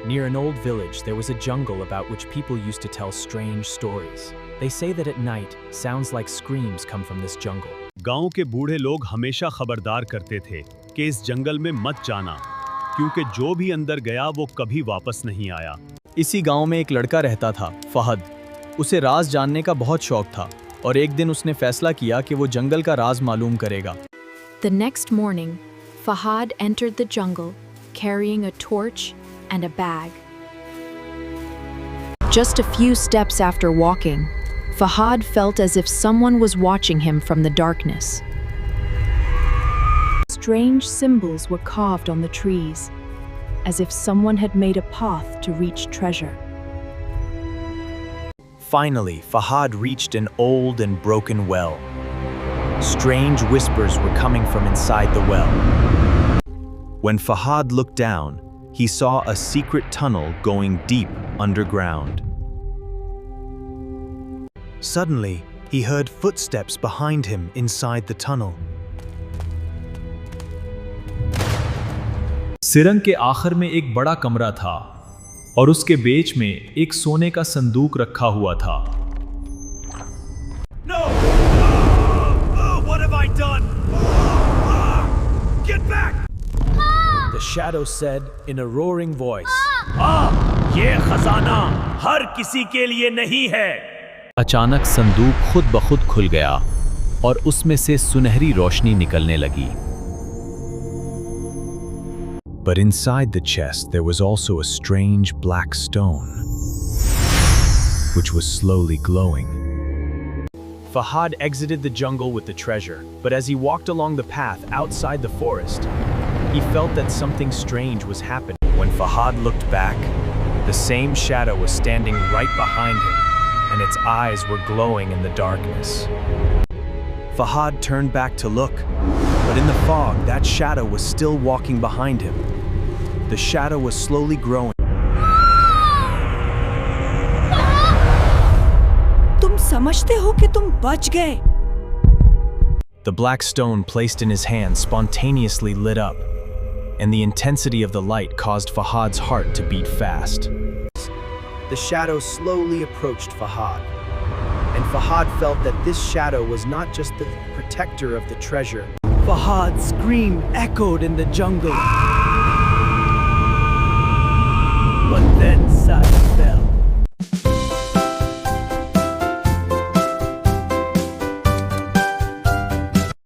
Near an old village, there was a jungle about which people used to tell strange stories. They say that at night, sounds like screams come from this jungle. गांव के बूढ़े लोग हमेशा खबरदार करते थे कि इस जंगल में मत जाना, क्योंकि जो भी अंदर गया वो कभी वापस नहीं आया। इसी गांव में एक लड़का रहता था, फहद। उसे राज जानने का बहुत शौक था और एक दिन उसने फैसला किया कि वो जंगल का राज मालूम करेगा। The next morning, Fahad entered the jungle, carrying a torch and a bag. Just a few steps after walking, Fahad felt as if someone was watching him from the darkness. Strange symbols were carved on the trees, as if someone had made a path to reach treasure. Finally, Fahad reached an old and broken well. Strange whispers were coming from inside the well. When Fahad looked down, he saw a secret tunnel going deep underground. Suddenly, he heard footsteps behind him inside the tunnel. Shrirang के आखिर में एक बड़ा कमरा था और उसके बीच में एक सोने का संदूक रखा हुआ था। No! What have I done? Get back! The shadow said in a roaring voice. ये खजाना हर किसी के लिए नहीं है। अचानक संदूक खुद ब खुद खुल गया और उसमें से सुनहरी रोशनी निकलने लगी। But inside the chest there was also a strange black stone, which was slowly glowing. Fahad exited the jungle with the treasure, but as he walked along the path outside the forest, he felt that something strange was happening. When Fahad looked back, the same shadow was standing right behind him, and its eyes were glowing in the darkness. Fahad turned back to look, but in the fog, that shadow was still walking behind him. The shadow was slowly growing. तुम समझते हो कि तुम बच गए? The black stone placed in his hand spontaneously lit up, and the intensity of the light caused Fahad's heart to beat fast. The shadow slowly approached Fahad, and Fahad felt that this shadow was not just the protector of the treasure. Fahad's scream echoed in the jungle. But then suddenly